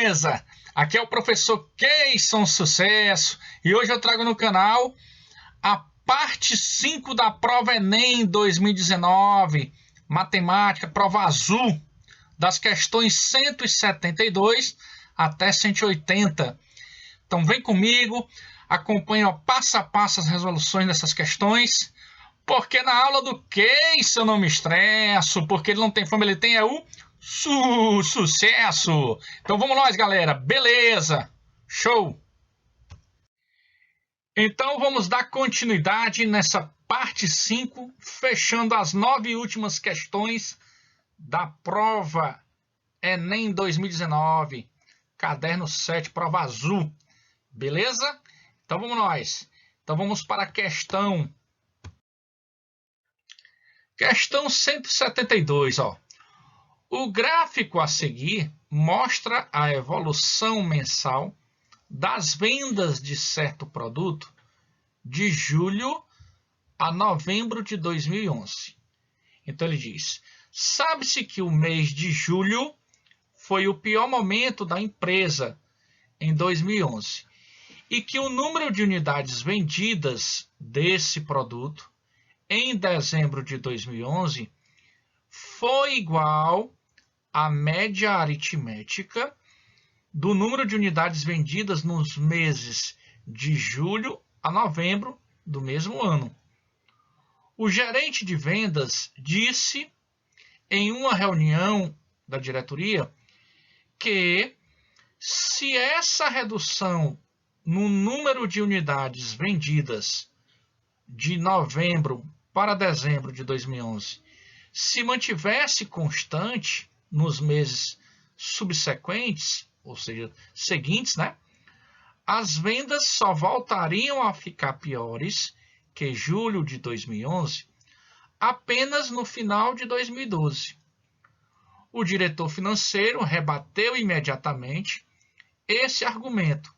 beleza? Aqui é o professor Keison Sucesso e hoje eu trago no canal a parte 5 da prova Enem 2019, matemática, prova azul, das questões 172 até 180. Então vem comigo, acompanhe passo a passo as resoluções dessas questões, porque na aula do Keison eu não me estresso, porque ele não tem fome, ele tem o sucesso! Então vamos nós, galera. Beleza! Show! Então vamos dar continuidade nessa parte 5, fechando as 9 últimas questões da prova Enem 2019, caderno 7, prova azul. Beleza? Então vamos nós. Então vamos para a questão 172, ó. O gráfico a seguir mostra a evolução mensal das vendas de certo produto de julho a novembro de 2011. Então ele diz: sabe-se que o mês de julho foi o pior momento da empresa em 2011 e que o número de unidades vendidas desse produto em dezembro de 2011 foi igual à média aritmética do número de unidades vendidas nos meses de julho a novembro do mesmo ano. O gerente de vendas disse em uma reunião da diretoria que se essa redução no número de unidades vendidas de novembro para dezembro de 2011 se mantivesse constante nos meses subsequentes, ou seja, seguintes, né? As vendas só voltariam a ficar piores que julho de 2011 apenas no final de 2012. O diretor financeiro rebateu imediatamente esse argumento,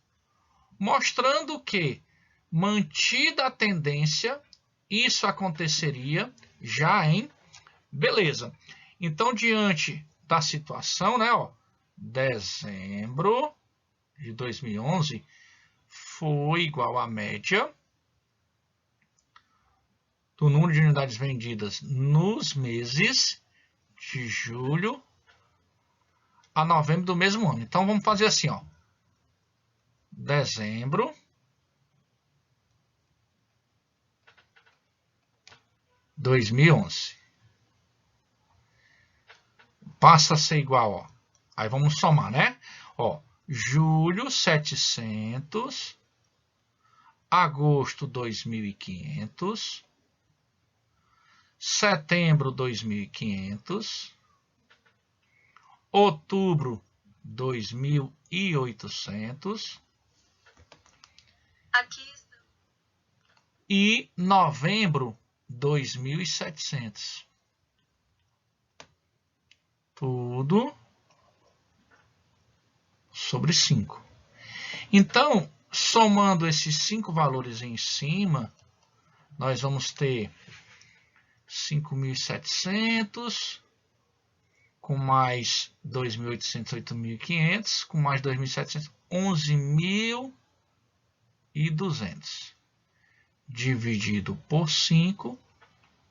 mostrando que, mantida a tendência, isso aconteceria já em... Beleza. Então, diante da situação, né, ó, dezembro de 2011 foi igual à média do número de unidades vendidas nos meses de julho a novembro do mesmo ano. Então, vamos fazer assim, ó. Dezembro de 2011 passa a ser igual, ó. Aí vamos somar, né? Ó, julho 700, agosto 2.500, setembro 2.500, outubro 2.800 e novembro 2.700. Tudo sobre 5. Então, somando esses 5 valores em cima, nós vamos ter 5.700, com mais 2.800, 8.500, com mais 2.700, 11.200. Dividido por 5,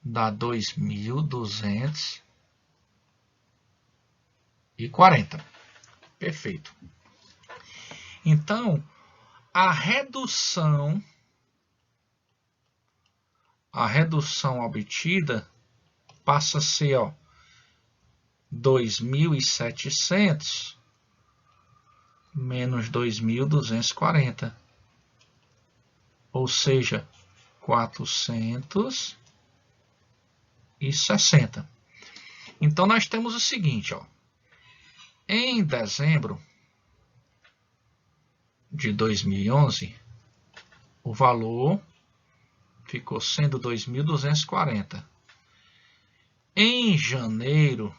dá 2.240. Perfeito. Então, a redução obtida passa a ser, ó, 2.700 menos 2.240, ou seja, 460. Então, nós temos o seguinte, ó. Em dezembro de 2011, o valor ficou sendo 2.240. Em janeiro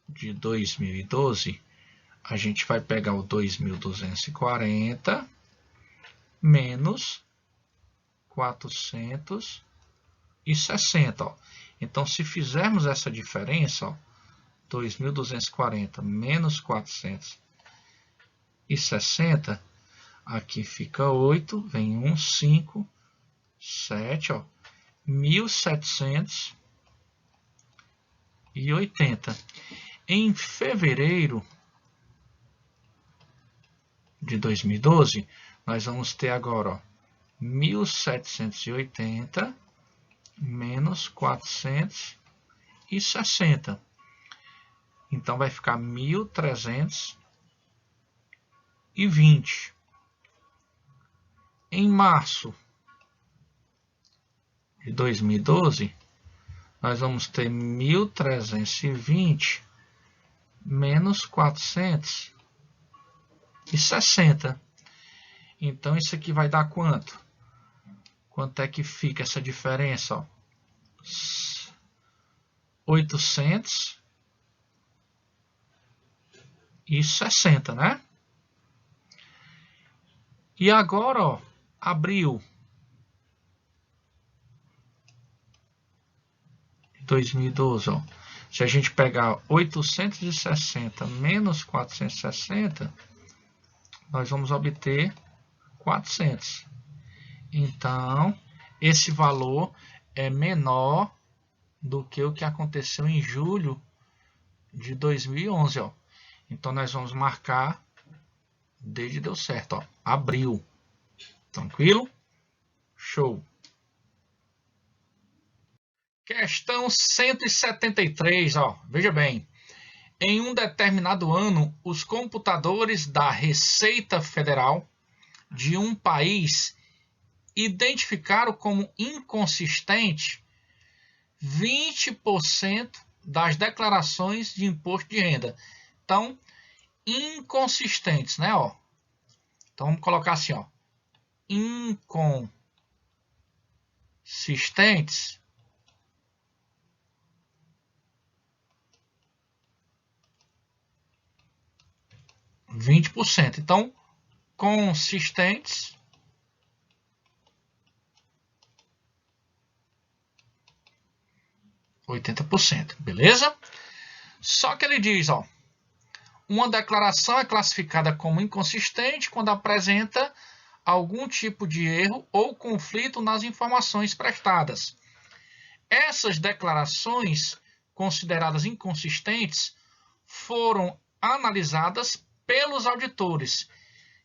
de 2012, a gente vai pegar o 2.240 menos 460. Ó. Então, se fizermos essa diferença, ó, 2.240 menos 460 e 60. Aqui fica 8, vem 1, 5, 7, ó. 1780. Em fevereiro de 2012, nós vamos ter agora, ó, 1780 menos 460. Então, vai ficar 1320. Em março de 2012, nós vamos ter 1320 menos 460. Então, isso aqui vai dar quanto? Quanto é que fica essa diferença? Ó? 860, né? E agora, ó, abril de 2012, ó, se a gente pegar 860 menos 460, nós vamos obter 400. Então, esse valor é menor do que o que aconteceu em julho de 2011. Ó. Então, nós vamos marcar, desde deu certo, ó, abril. Tranquilo? Show. Questão 173, ó, veja bem. Em um determinado ano, os computadores da Receita Federal de um país identificaram como inconsistente 20% das declarações de imposto de renda. Então, inconsistentes, né? Ó. Então, vamos colocar assim, ó. Inconsistentes 20%. Então, consistentes 80%, beleza? Só que ele diz, ó, uma declaração é classificada como inconsistente quando apresenta algum tipo de erro ou conflito nas informações prestadas. Essas declarações consideradas inconsistentes foram analisadas pelos auditores,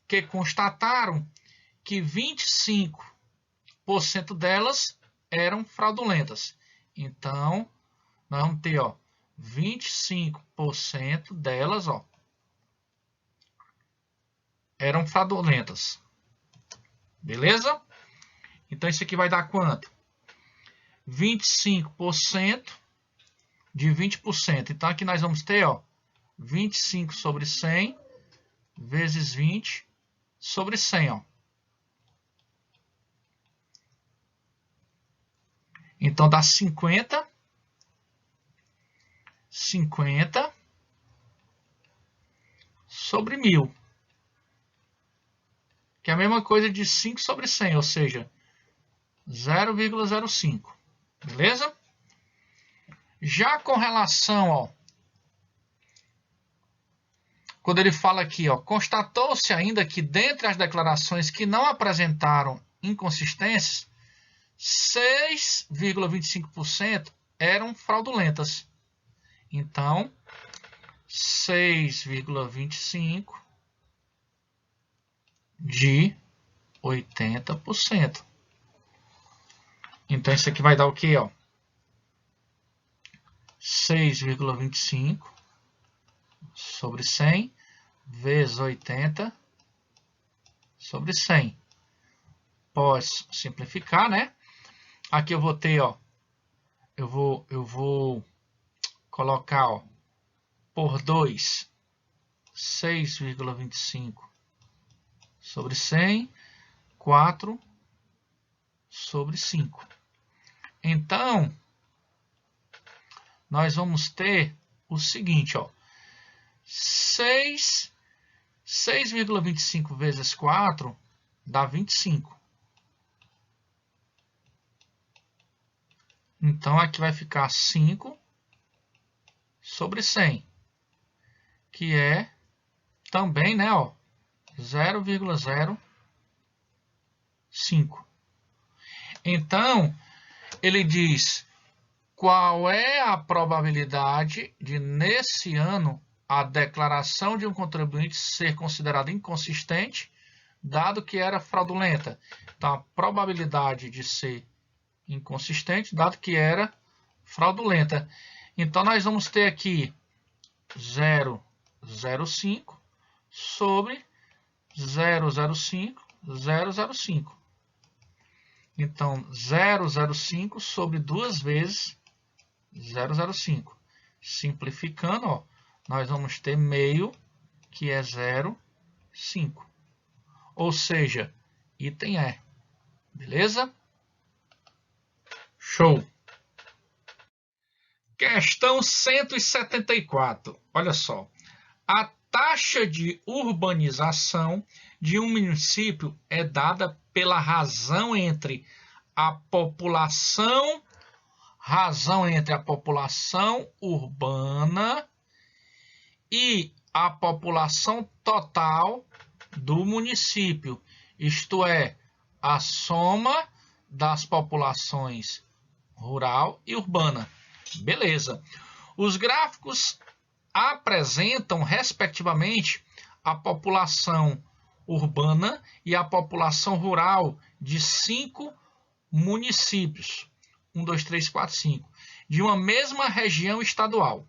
que constataram que 25% delas eram fraudulentas. Então, nós vamos ter, ó, 25% delas, ó, eram fraudulentas. Beleza? Então, isso aqui vai dar quanto? 25% de 20%. Então, aqui nós vamos ter, ó, 25 sobre 100 vezes 20 sobre 100, ó. Então, dá 50 sobre 1000. Que é a mesma coisa de 5 sobre 100, ou seja, 0,05. Beleza? Já com relação, ó, quando ele fala aqui, ó, constatou-se ainda que dentre as declarações que não apresentaram inconsistências, 6,25% eram fraudulentas. Então, 6,25 de 80%. Então, isso aqui vai dar o quê? 6,25 sobre 100 vezes 80 sobre 100. Posso simplificar, né? Aqui eu vou ter, ó, eu vou colocar, ó, por 2, 6,25 sobre 100, 4 sobre 5. Então, nós vamos ter o seguinte, ó, 6,25 vezes 4 dá 25. Então, aqui vai ficar 5 sobre 100, que é também, né, ó, 0,05. Então, ele diz qual é a probabilidade de, nesse ano, a declaração de um contribuinte ser considerada inconsistente, dado que era fraudulenta. Então, a probabilidade de ser inconsistente, dado que era fraudulenta. Então, nós vamos ter aqui 0,05 sobre 0,05, 0,05. Então, 0,05 sobre 2 vezes 0,05. Simplificando, ó, nós vamos ter meio, que é 0,5. Ou seja, item E. Beleza? Show! Questão 174. Olha só. A taxa de urbanização de um município é dada pela razão entre a população urbana e a população total do município, isto é, a soma das populações rural e urbana. Beleza. Os gráficos apresentam, respectivamente, a população urbana e a população rural de 5 municípios, 1, 2, 3, 4, 5, de uma mesma região estadual.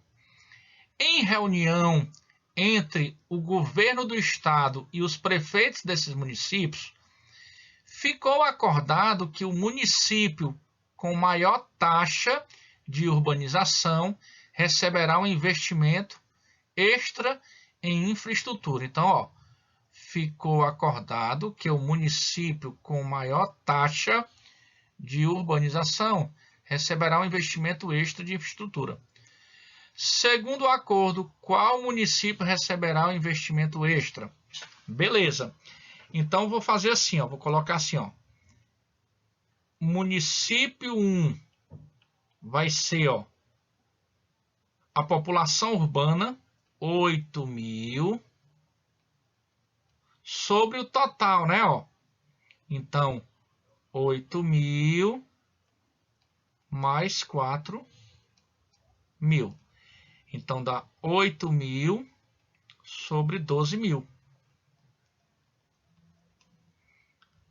Em reunião entre o governo do estado e os prefeitos desses municípios, ficou acordado que o município com maior taxa de urbanização receberá um investimento extra em infraestrutura. Então, ó, ficou acordado que o município com maior taxa de urbanização receberá um investimento extra de infraestrutura. Segundo o acordo, qual município receberá o investimento extra? Beleza. Então, vou fazer assim, ó, vou colocar assim, ó. Município 1 vai ser, ó, a população urbana, 8.000, sobre o total, né, ó. Então, 8.000 mais 4.000. Então, dá 8.000 sobre 12.000.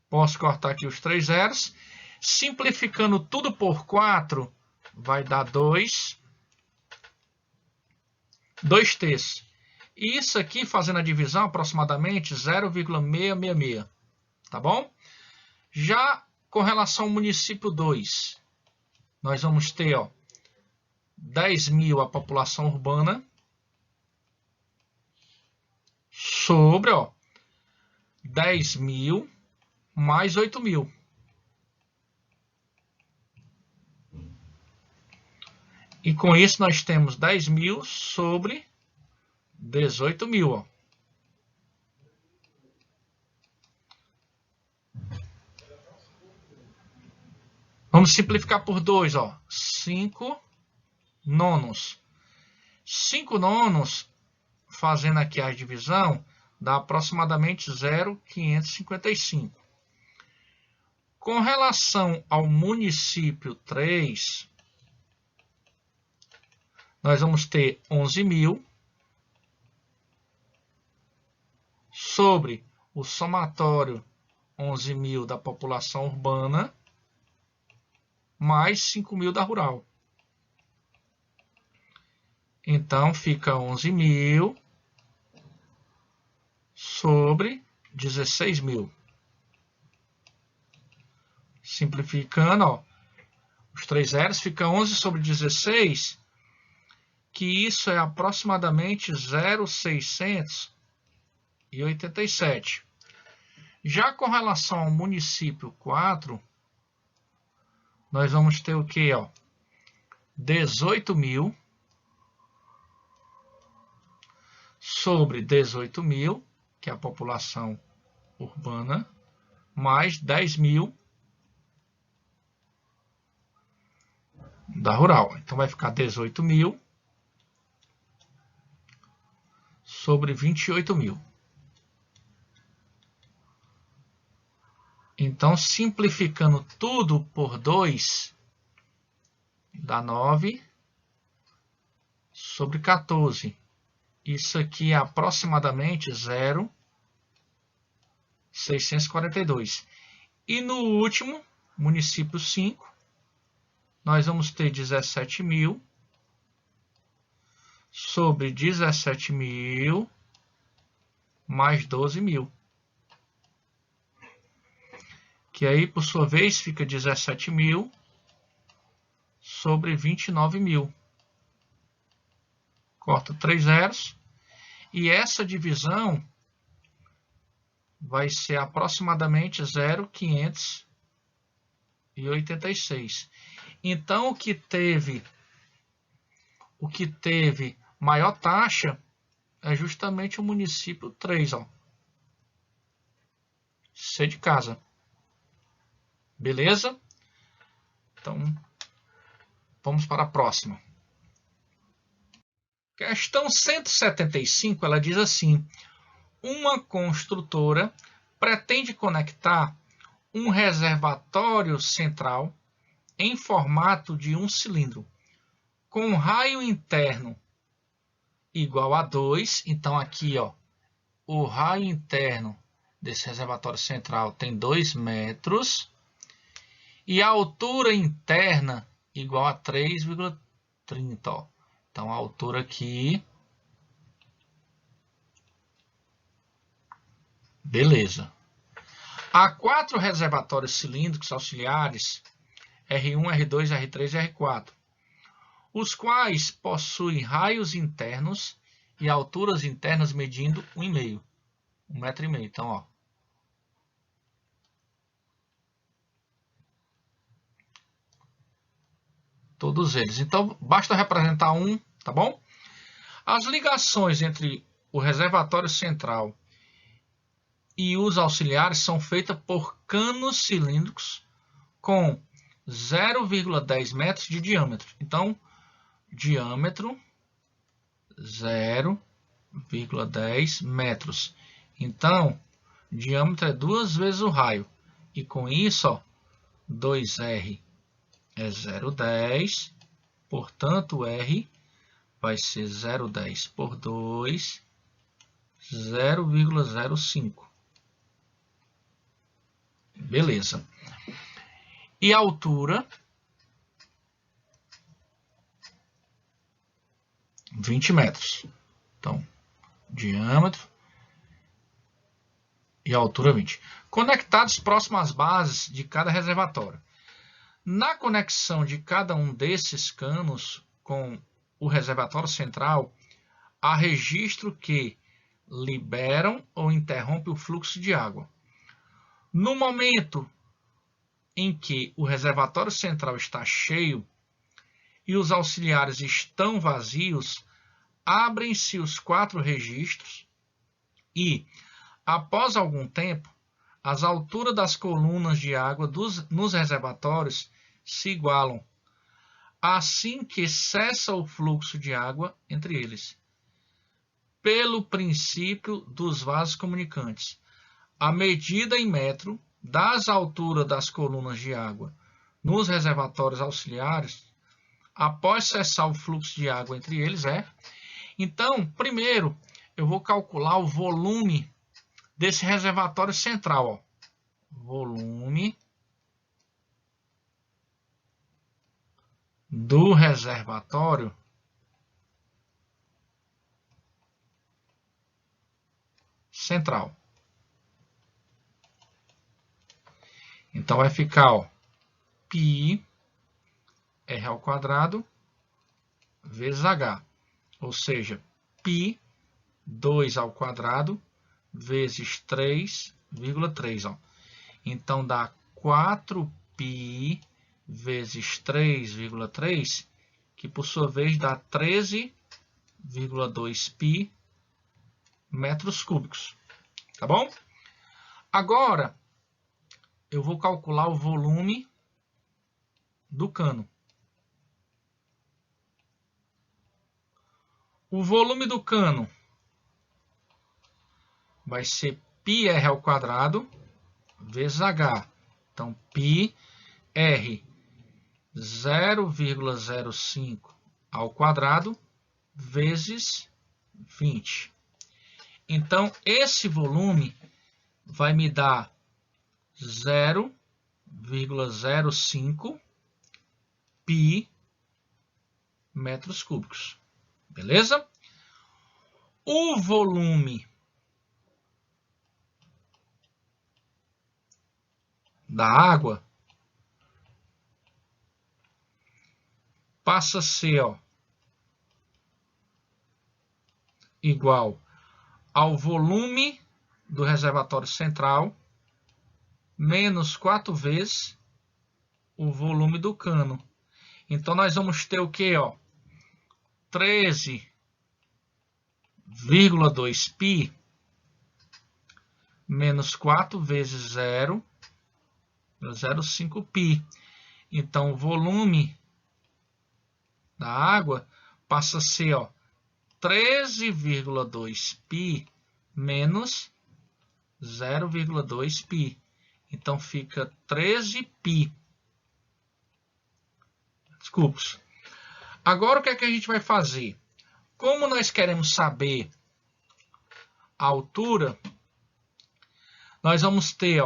Posso cortar aqui os 3 zeros. Simplificando tudo por 4, vai dar 2 terços. E isso aqui, fazendo a divisão, aproximadamente 0,666. Tá bom? Já com relação ao município 2, nós vamos ter, ó, 10.000 a população urbana sobre, ó, 10.000 mais 8.000. E com isso nós temos 10.000 sobre 18.000, ó. Vamos simplificar por 2, ó. 5 nonos. 5 nonos, fazendo aqui a divisão, dá aproximadamente 0,555. Com relação ao município 3, nós vamos ter 11.000 sobre o somatório 11.000 da população urbana mais 5.000 da rural. Então, fica 11.000 sobre 16.000. Simplificando, ó, os 3 zeros, fica 11 sobre 16, que isso é aproximadamente 0,687. Já com relação ao município 4, nós vamos ter o quê, ó? 18.000 sobre 18.000, que é a população urbana, mais 10.000 da rural. Então, vai ficar 18.000 sobre 28.000. Então, simplificando tudo por 2, dá 9 sobre 14. Isso aqui é aproximadamente 0,642. E no último, município 5, nós vamos ter 17.000 sobre 17.000 mais 12.000. Que aí, por sua vez, fica 17.000 sobre 29.000. Corta 3 zeros. E essa divisão vai ser aproximadamente 0,586. Então, o que teve maior taxa é justamente o município 3, ó. C de casa. Beleza? Então, vamos para a próxima. Questão 175, ela diz assim: uma construtora pretende conectar um reservatório central em formato de um cilindro, com raio interno igual a 2. Então, aqui, ó, o raio interno desse reservatório central tem 2 metros. E a altura interna igual a 3,30. Então, a altura aqui. Beleza. Há 4 reservatórios cilíndricos auxiliares, R1, R2, R3 e R4, os quais possuem raios internos e alturas internas medindo 1,5 metro. Então, ó. Todos eles. Então, basta representar um, tá bom? As ligações entre o reservatório central e os auxiliares são feitas por canos cilíndricos com 0,10 metros de diâmetro. Então, diâmetro 0,10 metros. Então, diâmetro é 2 vezes o raio. E com isso, ó, 2R é 0,10. Portanto, R vai ser 0,10 por 2, 0,05. Beleza. E a altura? 20 metros. Então, diâmetro e a altura 20. Conectados próximo às bases de cada reservatório. Na conexão de cada um desses canos com o reservatório central, há registro que liberam ou interrompem o fluxo de água. No momento em que o reservatório central está cheio e os auxiliares estão vazios, abrem-se os 4 registros e, após algum tempo, as alturas das colunas de água nos reservatórios se igualam, assim que cessa o fluxo de água entre eles. Pelo princípio dos vasos comunicantes, a medida em metro das alturas das colunas de água nos reservatórios auxiliares, após cessar o fluxo de água entre eles, é... Então, primeiro, eu vou calcular o volume desse reservatório central, ó. Volume do reservatório central. Então, vai ficar, ó, π R ao quadrado vezes H. Ou seja, π 2 ao quadrado vezes 3,3. Ó. Então, dá 4π vezes 3,3, que por sua vez dá 13,2π metros cúbicos. Tá bom? Agora, eu vou calcular o volume do cano. O volume do cano vai ser πr ao quadrado vezes H. Então, π R 0,05 ao quadrado vezes 20. Então, esse volume vai me dar 0,05 π metros cúbicos. Beleza? O volume da água passa a ser igual ao volume do reservatório central menos 4 vezes o volume do cano. Então, nós vamos ter o quê? 13,2 π menos 4 vezes 0,05 π. Então, o volume da água passa a ser 13,2 π menos 0,2 π. Então, fica 13 π. Desculpa. Agora, o que é que a gente vai fazer? Como nós queremos saber a altura, nós vamos ter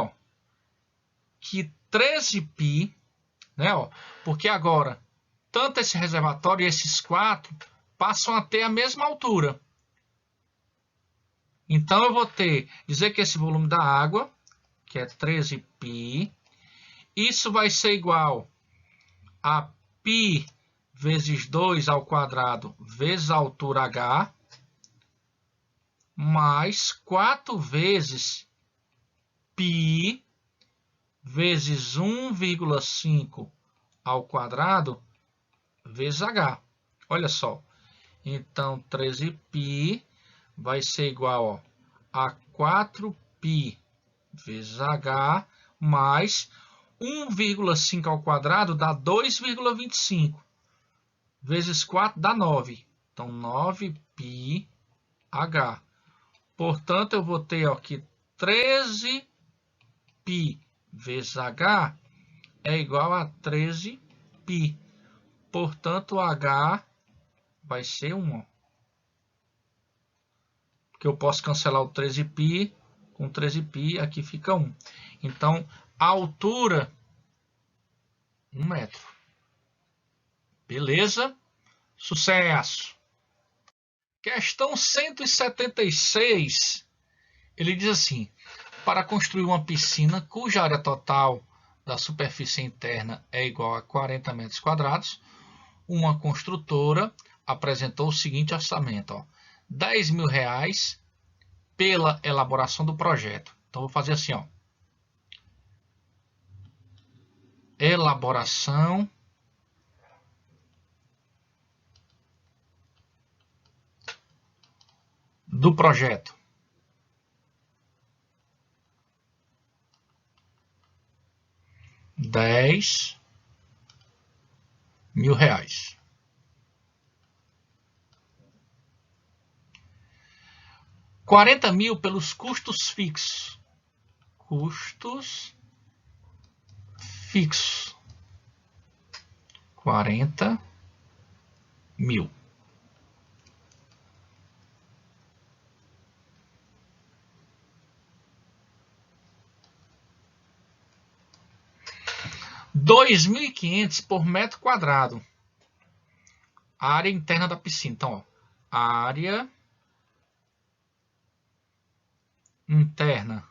que 13 π, né, porque agora, tanto esse reservatório e esses 4 passam a ter a mesma altura. Então, eu vou dizer que esse volume da água, que é 13 π, isso vai ser igual a π vezes 2 ao quadrado vezes a altura H, mais 4 vezes π vezes 1,5 ao quadrado vezes H. Olha só. Então, 13π vai ser igual a 4π vezes H mais 1,5 ao quadrado dá 2,25. Vezes 4 dá 9. Então, 9πh. Portanto, eu vou ter aqui 13π vezes H é igual a 13π. Portanto, H vai ser 1. Porque eu posso cancelar o 13π com 13π, aqui fica 1. Então, a altura, 1 metro. Beleza? Sucesso! Questão 176, ele diz assim: para construir uma piscina cuja área total da superfície interna é igual a 40 metros quadrados, uma construtora apresentou o seguinte orçamento: R$10.000 pela elaboração do projeto. Então, vou fazer assim, elaboração do projeto. R$10.000. 40.000 pelos custos fixos. Custos fixos. 40.000. R$2.500 por metro quadrado. A área interna da piscina. Então, área interna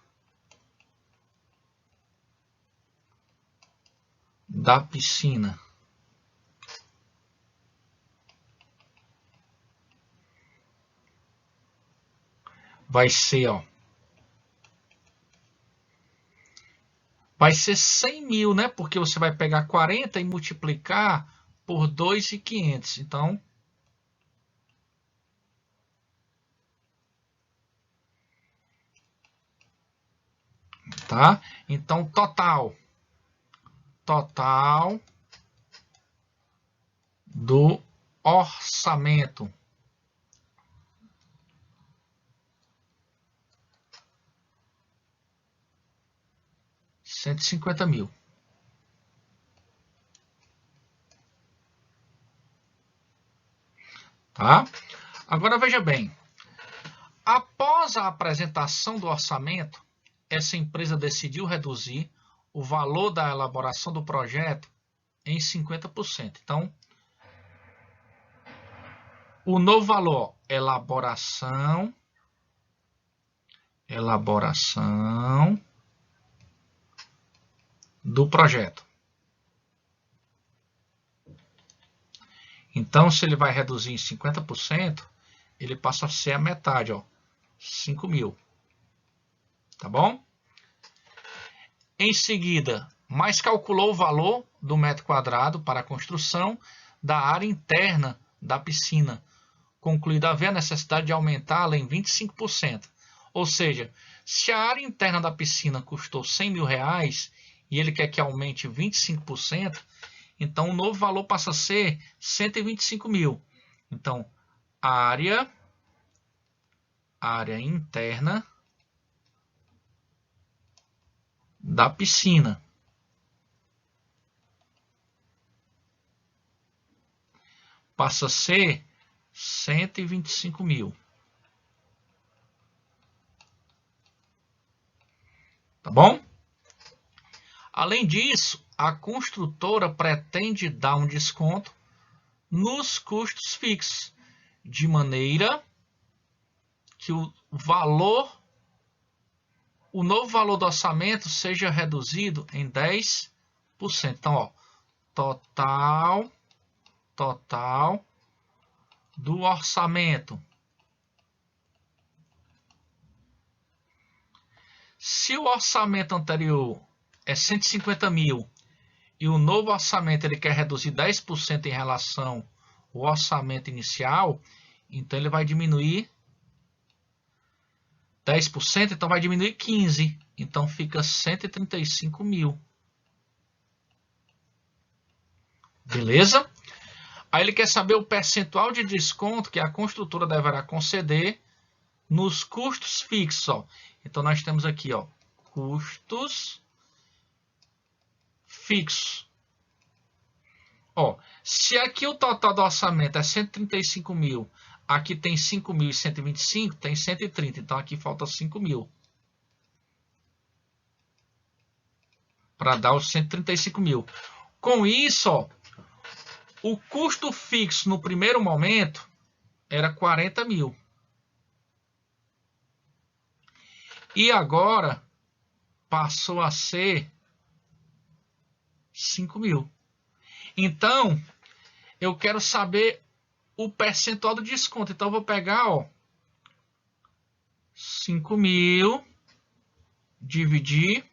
da piscina vai ser, vai ser 100.000, né? Porque você vai pegar 40 e multiplicar por 2.500. Então, tá? Então, total do orçamento 150 mil. Tá? Agora veja bem. Após a apresentação do orçamento, essa empresa decidiu reduzir o valor da elaboração do projeto em 50%. Então, o novo valor, elaboração do projeto. Então, se ele vai reduzir em 50%, ele passa a ser a metade, ó, 5 mil. Tá bom? Em seguida, mais calculou o valor do metro quadrado para a construção da área interna da piscina, concluído haver a necessidade de aumentá-la em 25%. Ou seja, se a área interna da piscina custou 100 mil reais e ele quer que aumente 25%, então o novo valor passa a ser 125 mil. Então, área interna da piscina. Passa a ser 125 mil. Tá bom? Além disso, a construtora pretende dar um desconto nos custos fixos, de maneira que o novo valor do orçamento seja reduzido em 10%. Então, ó, total do orçamento. Se o orçamento anterior é 150 mil e o novo orçamento ele quer reduzir 10% em relação ao orçamento inicial, então ele vai diminuir 10%, então vai diminuir 15%. Então fica 135 mil. Beleza? Aí ele quer saber o percentual de desconto que a construtora deverá conceder nos custos fixos. Ó. Então nós temos aqui, ó, custos fixos. Ó, se aqui o total do orçamento é 135 mil, aqui tem 5.125, tem 130. Então aqui falta 5 mil. Para dar os 135 mil. Com isso, ó, o custo fixo no primeiro momento era 40 mil. E agora passou a ser 5 mil. Então, eu quero saber o percentual do desconto. Então, eu vou pegar, ó, 5 mil, dividir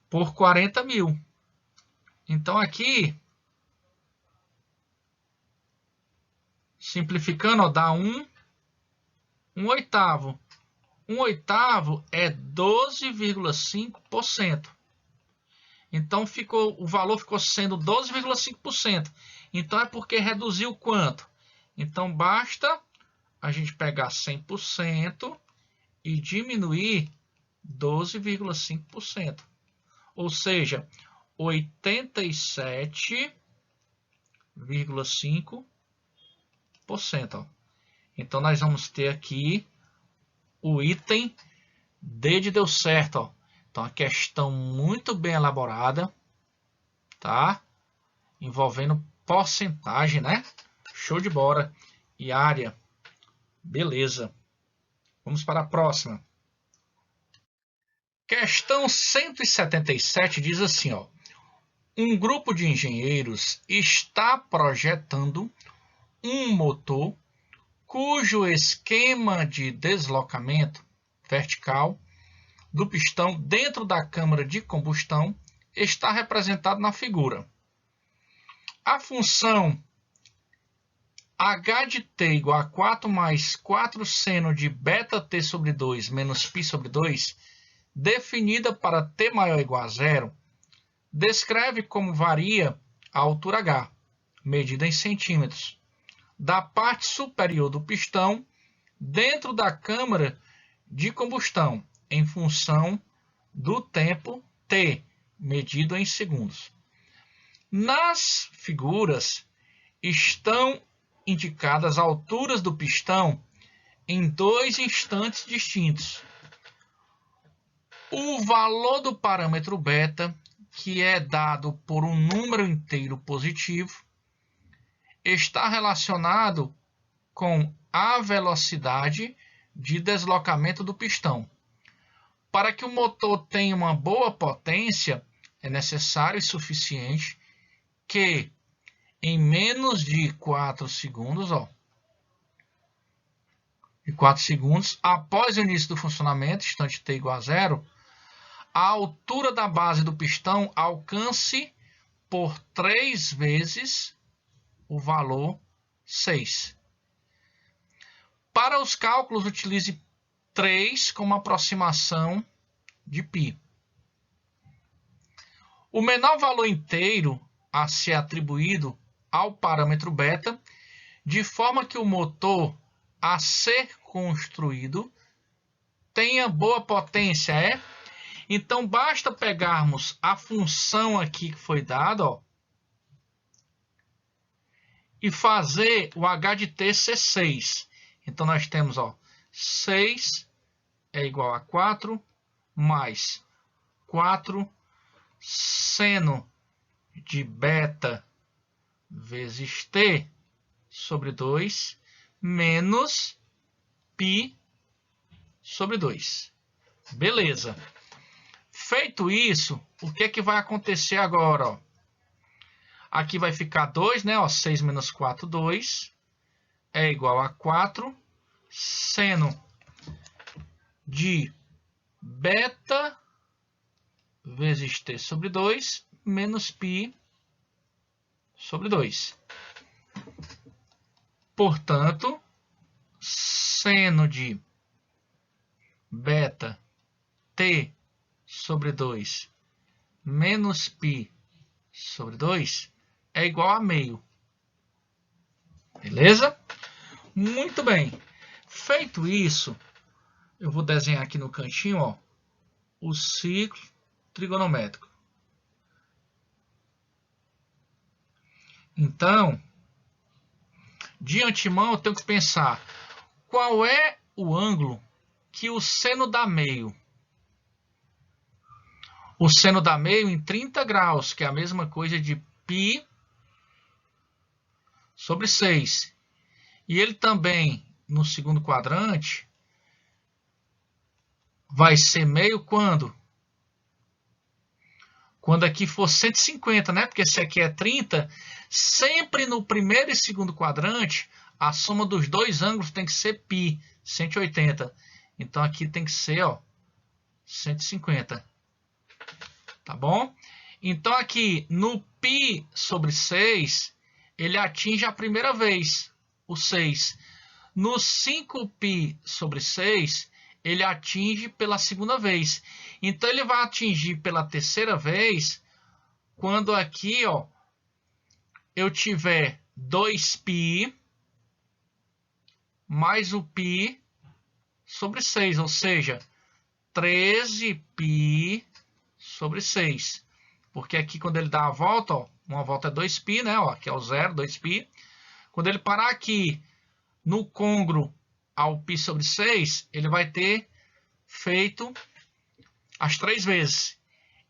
por 40 mil. Então, aqui, simplificando, ó, dá 1 oitavo. 1 oitavo é 12,5%. Então, o valor ficou sendo 12,5%. Então, é porque reduziu quanto? Então, basta a gente pegar 100% e diminuir 12,5%. Ou seja, 87,5%. Então, nós vamos ter aqui o item D de deu certo. Ó. Então, a questão muito bem elaborada, tá? Envolvendo porcentagem, né? Show de bola. E área. Beleza. Vamos para a próxima. Questão 177 diz assim, ó. Um grupo de engenheiros está projetando um motor cujo esquema de deslocamento vertical do pistão dentro da câmara de combustão está representado na figura. A função h de t igual a 4 mais 4 seno de beta-t sobre 2 menos π sobre 2, definida para t maior ou igual a zero, descreve como varia a altura h, medida em centímetros, da parte superior do pistão dentro da câmara de combustão, em função do tempo t, medido em segundos. Nas figuras estão indicadas alturas do pistão em 2 instantes distintos. O valor do parâmetro beta, que é dado por um número inteiro positivo, está relacionado com a velocidade de deslocamento do pistão. Para que o motor tenha uma boa potência, é necessário e suficiente que em menos de 4 segundos, após o início do funcionamento, instante t igual a 0, a altura da base do pistão alcance por 3 vezes o valor 6. Para os cálculos, utilize 3 como aproximação de π. O menor valor inteiro a ser atribuído ao parâmetro beta, de forma que o motor a ser construído tenha boa potência, Então, basta pegarmos a função aqui que foi dada, e fazer o h de t ser 6. Então, nós temos, 6 é igual a 4, mais 4 seno de beta vezes t sobre 2, menos π sobre 2. Beleza. Feito isso, o que é que vai acontecer agora? Aqui vai ficar 2, 6 menos 4, 2. É igual a 4 seno de beta vezes t sobre 2, menos π sobre 2. Portanto, seno de beta t sobre 2 menos π sobre 2 é igual a meio. Beleza? Muito bem. Feito isso, eu vou desenhar aqui no cantinho, o ciclo trigonométrico. Então, de antemão, eu tenho que pensar qual é o ângulo que o seno dá meio. O seno dá meio em 30 graus, que é a mesma coisa de π sobre 6. E ele também, no segundo quadrante, vai ser meio quando? Quando aqui for 150, Porque esse aqui é 30. Sempre no primeiro e segundo quadrante, a soma dos dois ângulos tem que ser π, 180. Então, aqui tem que ser, 150. Tá bom? Então, aqui no π sobre 6, ele atinge a primeira vez, o 6. No 5π sobre 6, ele atinge pela segunda vez. Então, ele vai atingir pela terceira vez quando aqui, eu tiver 2π mais o π sobre 6, ou seja, 13π sobre 6. Porque aqui, quando ele dá a volta, uma volta é 2π, Aqui é o 0, 2π. Quando ele parar aqui no côngruo ao π sobre 6, ele vai ter feito as 3 vezes.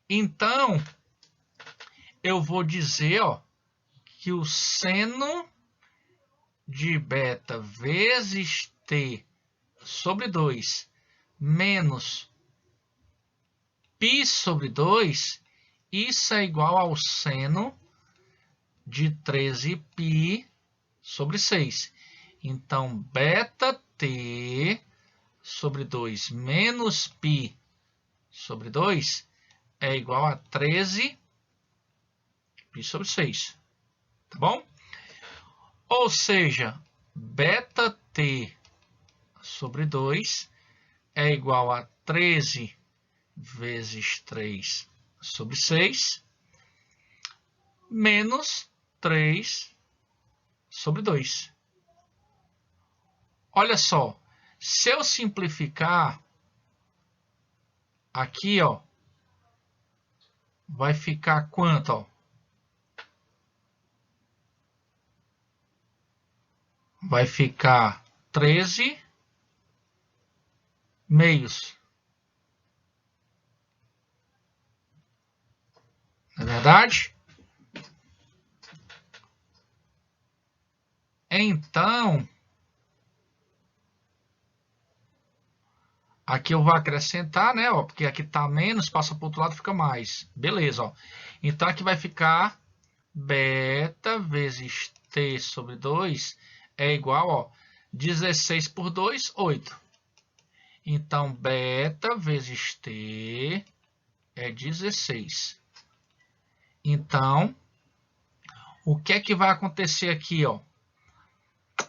Então, eu vou dizer, que o seno de beta vezes t sobre 2 menos π sobre 2, isso é igual ao seno de 13π sobre 6. Então, beta t sobre 2 menos π sobre 2 é igual a 13π sobre 6. Tá bom? Ou seja, beta t sobre 2 é igual a 13 vezes 3 sobre 6 menos 3 sobre 2. Olha só, se eu simplificar aqui, vai ficar quanto, ó? Vai ficar 13 meios. Não é verdade? Então, aqui eu vou acrescentar, né? Ó, porque aqui tá menos, passa para o outro lado, fica mais. Beleza, ó. Então, aqui vai ficar beta vezes t sobre 2 é igual, ó, 16 por 2, 8. Então, beta vezes t é 16. Então, o que é que vai acontecer aqui, ó?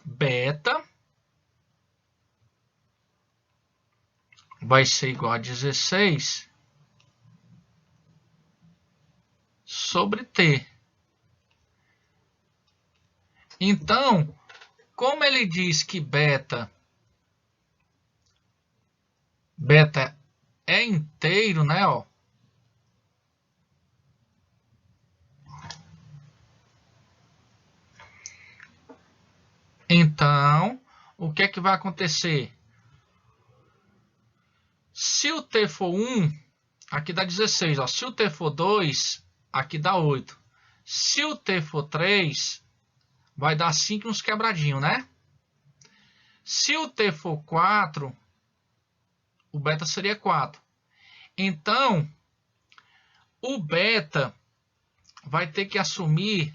Beta vai ser igual a 16 sobre t. Então, como ele diz que beta é inteiro, né, ó? Então, o que é que vai acontecer? Se o t for 1, aqui dá 16, ó. Se o t for 2, aqui dá 8. Se o t for 3, vai dar 5 uns quebradinhos, né? Se o t for 4, o beta seria 4. Então, o beta vai ter que assumir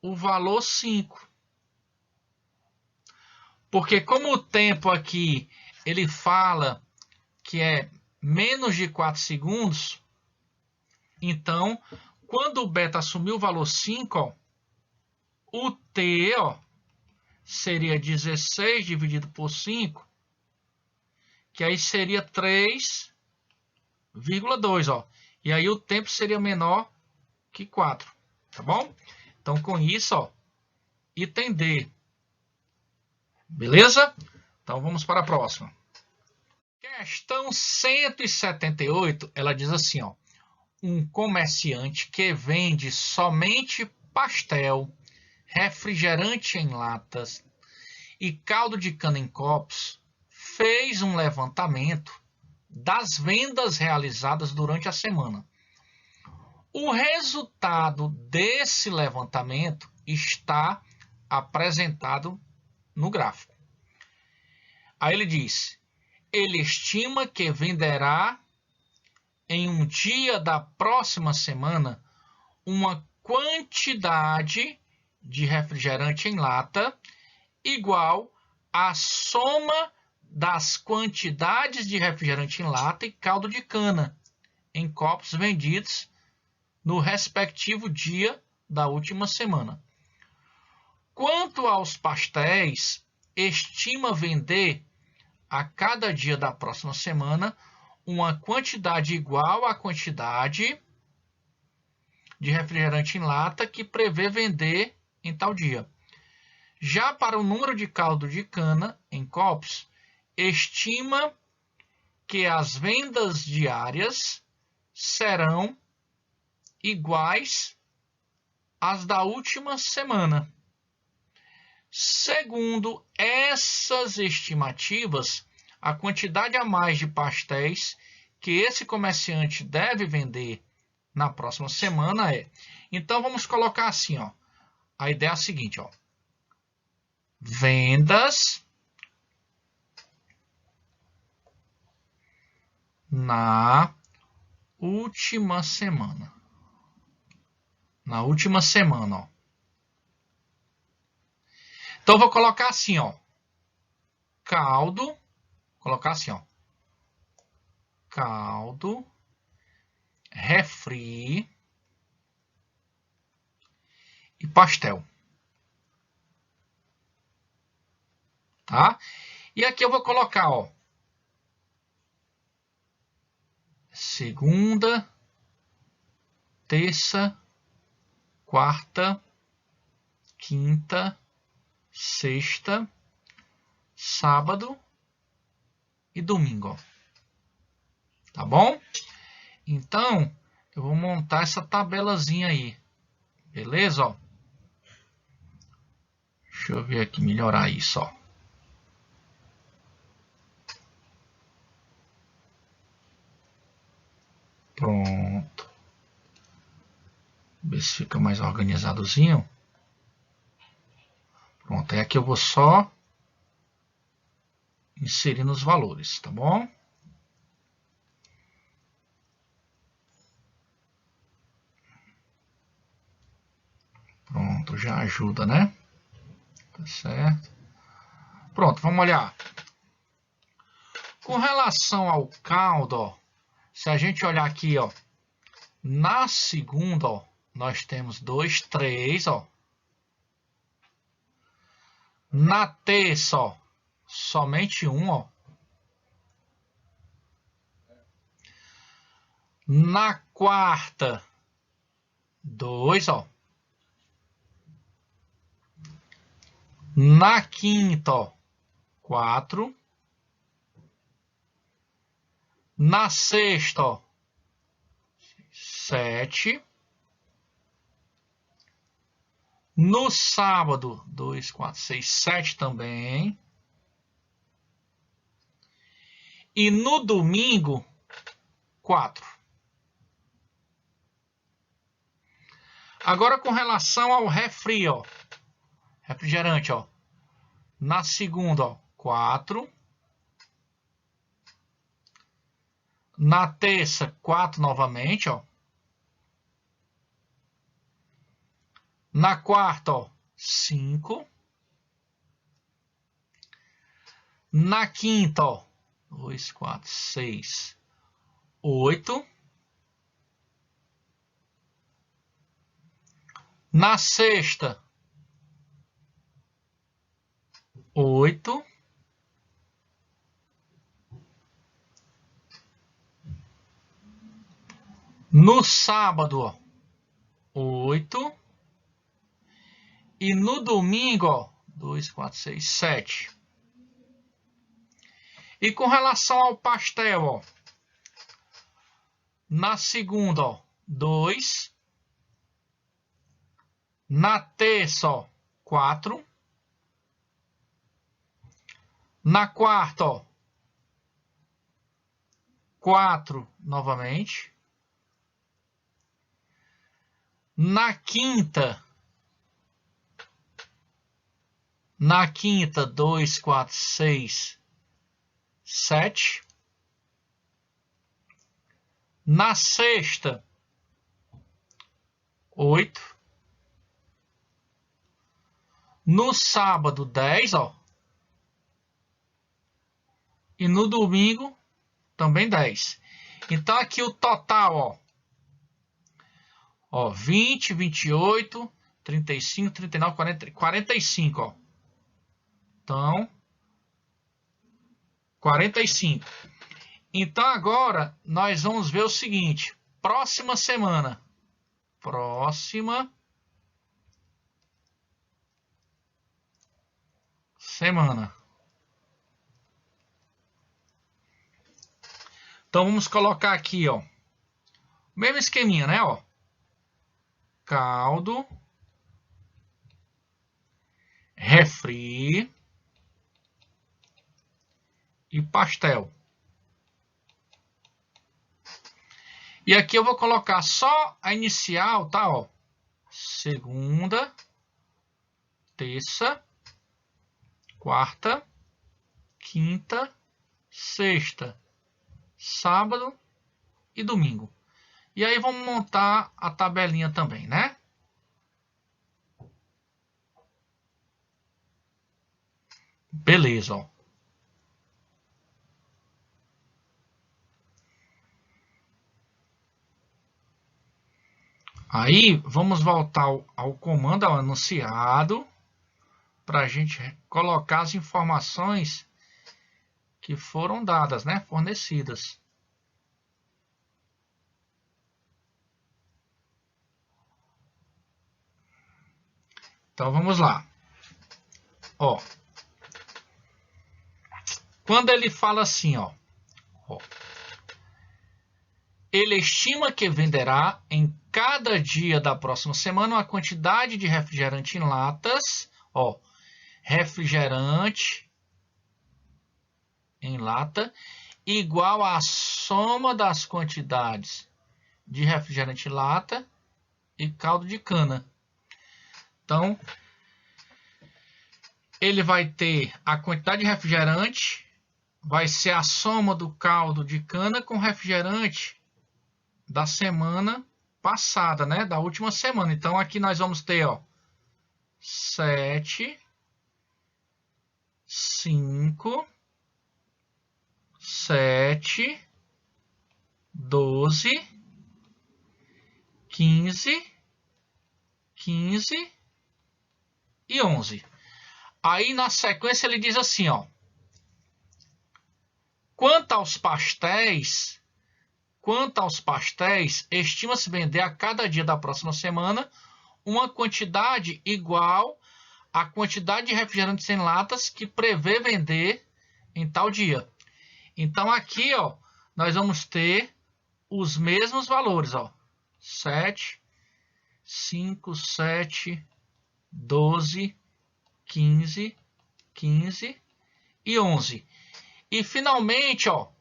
o valor 5. Porque como o tempo aqui, ele fala que é menos de 4 segundos, então, quando o beta assumir o valor 5, ó, o t, ó, seria 16 dividido por 5, que aí seria 3,2, ó. E aí o tempo seria menor que 4, tá bom? Então, com isso, ó, item D. Beleza? Então, vamos para a próxima. Questão 178, ela diz assim, ó. Um comerciante que vende somente pastel, refrigerante em latas e caldo de cana em copos, fez um levantamento das vendas realizadas durante a semana. O resultado desse levantamento está apresentado no gráfico. Aí ele diz, ele estima que venderá em um dia da próxima semana uma quantidade de refrigerante em lata igual à soma das quantidades de refrigerante em lata e caldo de cana em copos vendidos no respectivo dia da última semana. Quanto aos pastéis, estima vender a cada dia da próxima semana uma quantidade igual à quantidade de refrigerante em lata que prevê vender em tal dia. Já para o número de caldo de cana em copos, estima que as vendas diárias serão iguais às da última semana. Segundo essas estimativas, a quantidade a mais de pastéis que esse comerciante deve vender na próxima semana é... Então, vamos colocar assim, ó. A ideia é a seguinte, ó. Vendas na última semana. Na última semana, ó. Então, eu vou colocar assim, ó. Caldo. Colocar assim, ó. Caldo. Refri. E pastel. Tá? E aqui eu vou colocar, ó. Segunda. Terça. Quarta. Quinta. Sexta. Sábado. E domingo, ó. Tá bom? Então, eu vou montar essa tabelazinha aí. Beleza? Ó. Deixa eu ver aqui, melhorar isso, ó. Pronto. Ver se fica mais organizadozinho. Pronto, aí aqui eu vou só inserir nos valores, tá bom? Pronto, já ajuda, né? Tá certo. Pronto, vamos olhar. Com relação ao caldo, ó, se a gente olhar aqui, ó, na segunda, ó, nós temos 2, 3, ó. Na terça, ó, somente 1, ó. Na quarta, 2, ó. Na quinta, ó, 4. Na sexta, ó, 7. No sábado, 2, 4, 6, 7 também. E no domingo, 4. Agora com relação ao refri, ó. Refrigerante, ó. Na segunda, ó, 4. Na terça, 4 novamente, ó. Na quarta, ó, 5. Na quinta, ó, 2, 4, 6, 8. Na sexta, 8. No sábado, ó, 8. E no domingo, ó, 2, 4, 6, 7. E com relação ao pastel, ó, na segunda, ó, 2. Na terça, ó, 4. Na quarta, ó, 4 novamente. Na quinta, 2, 4, 6, 7. Na sexta, 8. No sábado, 10, ó. E no domingo, também 10. Então, aqui o total, ó. 20, 28, 35, 39, 40, 45, ó. Então, 45. Então, agora, nós vamos ver o seguinte. Próxima semana. Próxima semana. Então, vamos colocar aqui, ó. Mesmo esqueminha, né, ó. Caldo. Refri. E pastel. E aqui eu vou colocar só a inicial, tá, ó. Segunda, terça, quarta, quinta, sexta, sábado e domingo. E aí vamos montar a tabelinha também, né? Beleza, ó. Aí vamos voltar ao comando, ao anunciado, para a gente colocar as informações que foram dadas, né? Fornecidas. Então vamos lá. Ó. Quando ele fala assim, ó. ele estima que venderá em cada dia da próxima semana uma quantidade de refrigerante em latas, ó, refrigerante em lata, igual à soma das quantidades de refrigerante em lata e caldo de cana. Então, ele vai ter a quantidade de refrigerante, vai ser a soma do caldo de cana com refrigerante da semana passada, né? Da última semana. Então, aqui nós vamos ter, ó, 7, 5, 7, 12, 15, 15 e 11. Aí, na sequência, ele diz assim, ó. Quanto aos pastéis, estima-se vender a cada dia da próxima semana uma quantidade igual à quantidade de refrigerantes em latas que prevê vender em tal dia. Então, aqui, ó, nós vamos ter os mesmos valores, ó. 7, 5, 7, 12, 15, 15 e 11. E, finalmente, ó,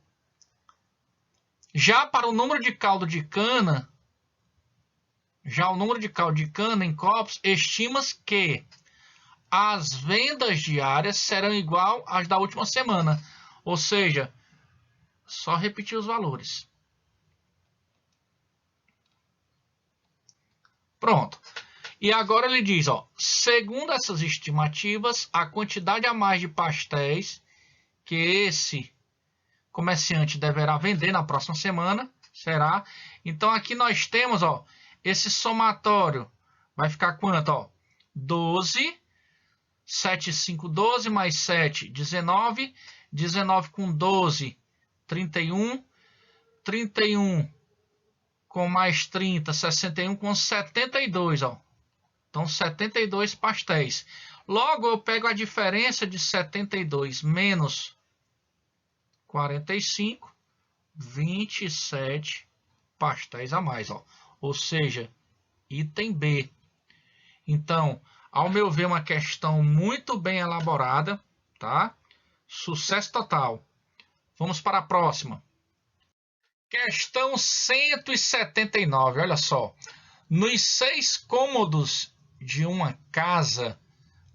já para o número de caldo de cana, em copos, estima-se que as vendas diárias serão igual às da última semana. Ou seja, só repetir os valores. Pronto. E agora ele diz, ó, segundo essas estimativas, a quantidade a mais de pastéis que esse comerciante deverá vender na próxima semana será. Então aqui nós temos, ó, esse somatório vai ficar quanto, ó? 12, 7, 5, 12 mais 7, 19, 19 com 12, 31, 31 com mais 30, 61 com 72, ó. Então 72 pastéis. Logo eu pego a diferença de 72 menos 45, 27 pastéis a mais, ó. Ou seja, item B. Então, ao meu ver, uma questão muito bem elaborada, tá? Sucesso total. Vamos para a próxima. Questão 179, olha só. Nos 6 cômodos de uma casa,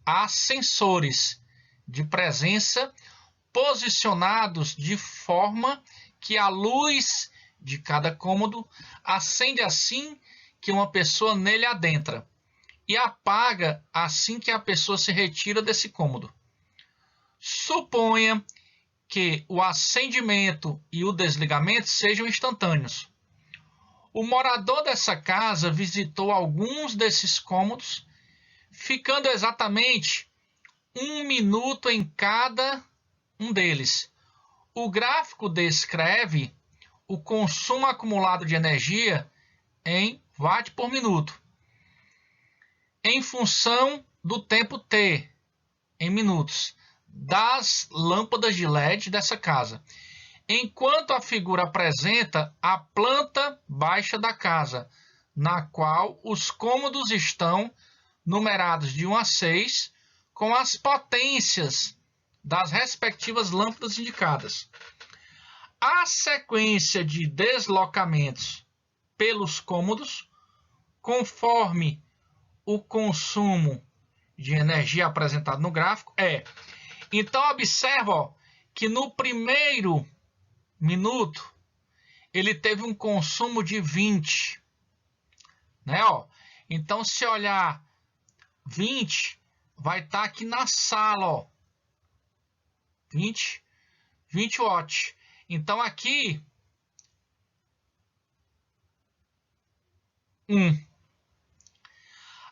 há sensores de presença posicionados de forma que a luz de cada cômodo acende assim que uma pessoa nele adentra e apaga assim que a pessoa se retira desse cômodo. Suponha que o acendimento e o desligamento sejam instantâneos. O morador dessa casa visitou alguns desses cômodos, ficando exatamente 1 minuto em cada um deles. O gráfico descreve o consumo acumulado de energia em watt por minuto, em função do tempo T, em minutos, das lâmpadas de LED dessa casa. Enquanto a figura apresenta a planta baixa da casa, na qual os cômodos estão numerados de 1 a 6, com as potências das respectivas lâmpadas indicadas. A sequência de deslocamentos pelos cômodos, conforme o consumo de energia apresentado no gráfico, é. Então, observa, ó, que no primeiro minuto, ele teve um consumo de 20. Né, ó? Então, se olhar 20, vai estar aqui na sala, ó. 20 watts. Então, aqui, 1.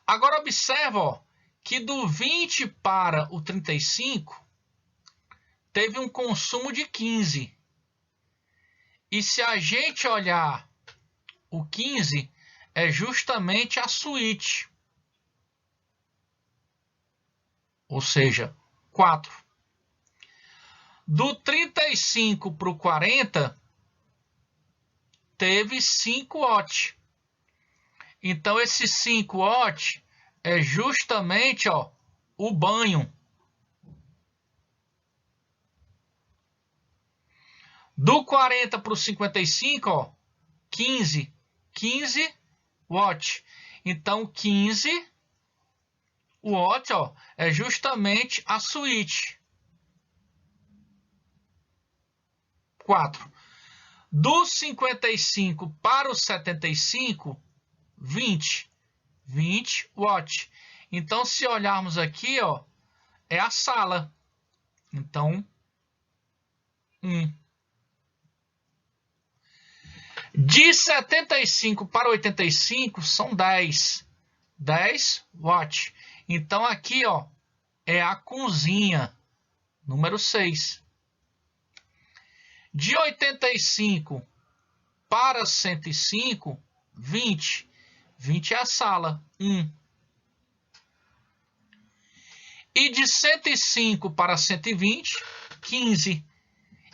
Agora, observa, ó, que do 20 para o 35, teve um consumo de 15. E se a gente olhar o 15, é justamente a suíte. Ou seja, 4. Do 35 para o 40, teve 5 watts. Então, esse 5 watts é justamente, ó, o banho. Do 40 para o 55, ó, 15 watts. Então, 15 watts, ó, é justamente a suíte. 4. Do 55 para o 75, 20 watts. Então, se olharmos aqui, ó, é a sala. Então, 1. De 75 para 85 são 10 watts. Então, aqui, ó, é a cozinha, número 6. De 85 para 105, 20 é a sala, 1. E de 105 para 120, 15.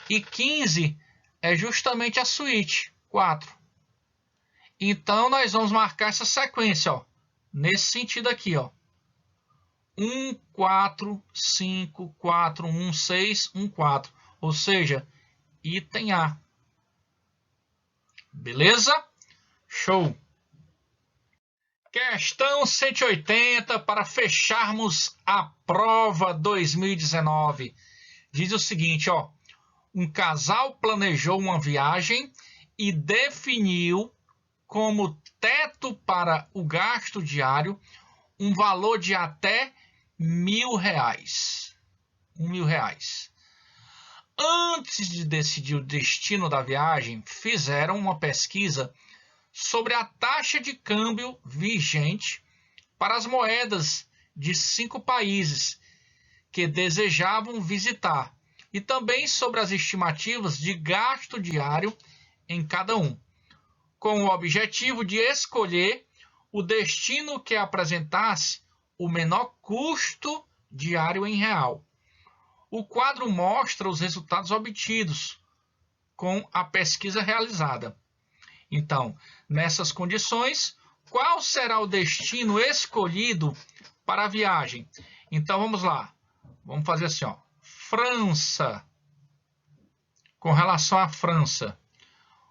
E 15 é justamente a suíte, 4. Então, nós vamos marcar essa sequência, ó, nesse sentido aqui, ó. 1, 4, 5, 4, 1, 6, 1, 4. Ou seja, item A. Beleza? Show! Questão 180 para fecharmos a prova 2019. Diz o seguinte, ó. Um casal planejou uma viagem e definiu como teto para o gasto diário um valor de até R$1.000. R$1.000. Antes de decidir o destino da viagem, fizeram uma pesquisa sobre a taxa de câmbio vigente para as moedas de 5 países que desejavam visitar e também sobre as estimativas de gasto diário em cada um, com o objetivo de escolher o destino que apresentasse o menor custo diário em real. O quadro mostra os resultados obtidos com a pesquisa realizada. Então, nessas condições, qual será o destino escolhido para a viagem? Então, vamos lá. Vamos fazer assim, ó. França. Com relação à França,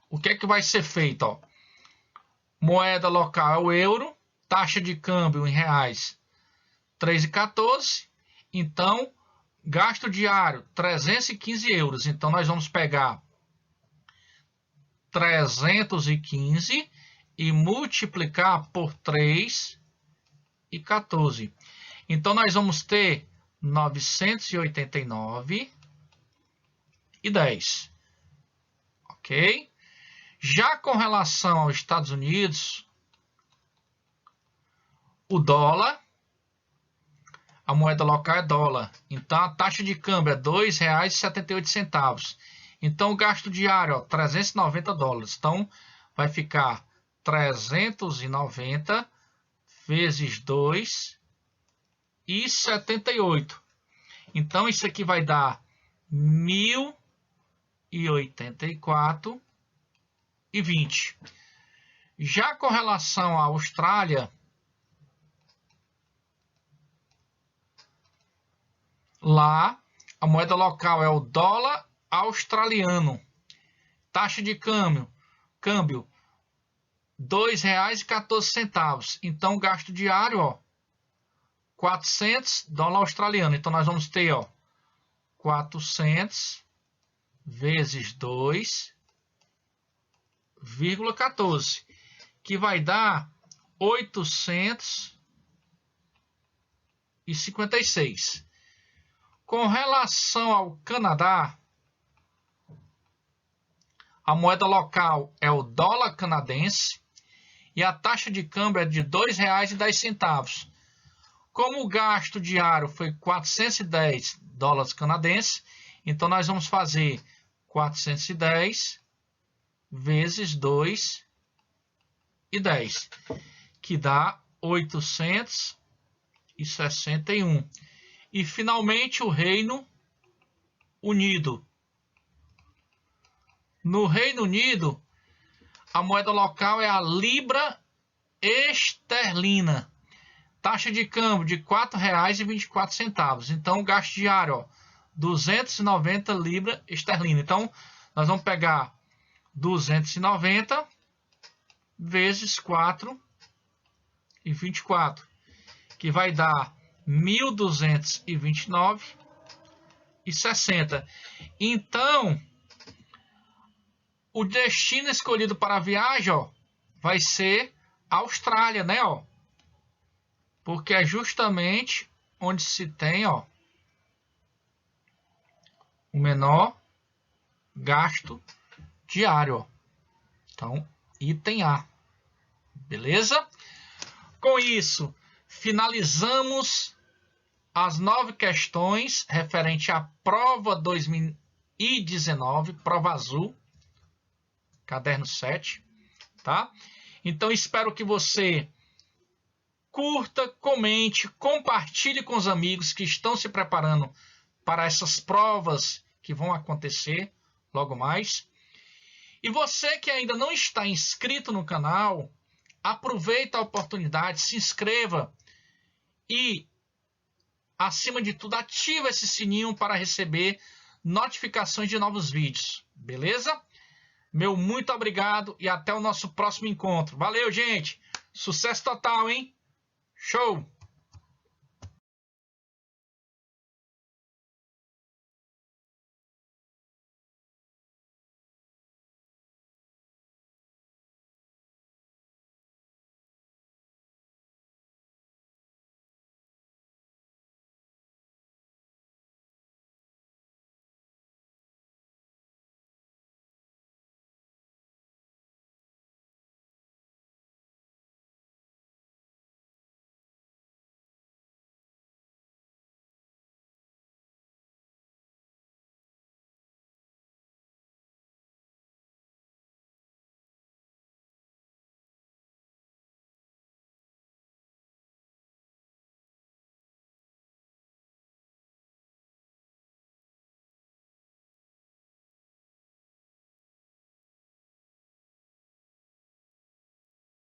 o que é que vai ser feito? Ó? Moeda local é o euro, taxa de câmbio em reais 3,14. Então, gasto diário 315 euros. Então, nós vamos pegar 315 e multiplicar por 3,14. Então, nós vamos ter 989,10. Ok? Já com relação aos Estados Unidos, o dólar, a moeda local é dólar. Então, a taxa de câmbio é R$ 2,78. Então, o gasto diário, ó, $390. Então, vai ficar 390 vezes 2,78. Então, isso aqui vai dar 1.084,20. Já com relação à Austrália, lá a moeda local é o dólar australiano. Taxa de câmbio R$ 2,14. Então, gasto diário, ó, 400 dólar australiano. Então, nós vamos ter, ó, 400 vezes 2,14, que vai dar 856. Com relação ao Canadá, a moeda local é o dólar canadense e a taxa de câmbio é de R$ 2,10. Como o gasto diário foi 410 dólares canadenses, então nós vamos fazer 410 vezes 2,10, que dá 861. E finalmente o Reino Unido. No Reino Unido, a moeda local é a libra esterlina. Taxa de câmbio de R$ 4,24. Então, o gasto diário, ó, 290 libras esterlina. Então, nós vamos pegar 290 vezes 4,24, que vai dar 1.229,60. Então, o destino escolhido para a viagem, ó, vai ser a Austrália, né, ó? Porque é justamente onde se tem, ó, o menor gasto diário, ó. Então, item A. Beleza? Com isso, finalizamos as 9 questões referente à prova 2019, prova azul, caderno 7, tá? Então, espero que você curta, comente, compartilhe com os amigos que estão se preparando para essas provas que vão acontecer logo mais. E você que ainda não está inscrito no canal, aproveita a oportunidade, se inscreva e, acima de tudo, ativa esse sininho para receber notificações de novos vídeos. Beleza? Meu muito obrigado e até o nosso próximo encontro. Valeu, gente! Sucesso total, hein? Show!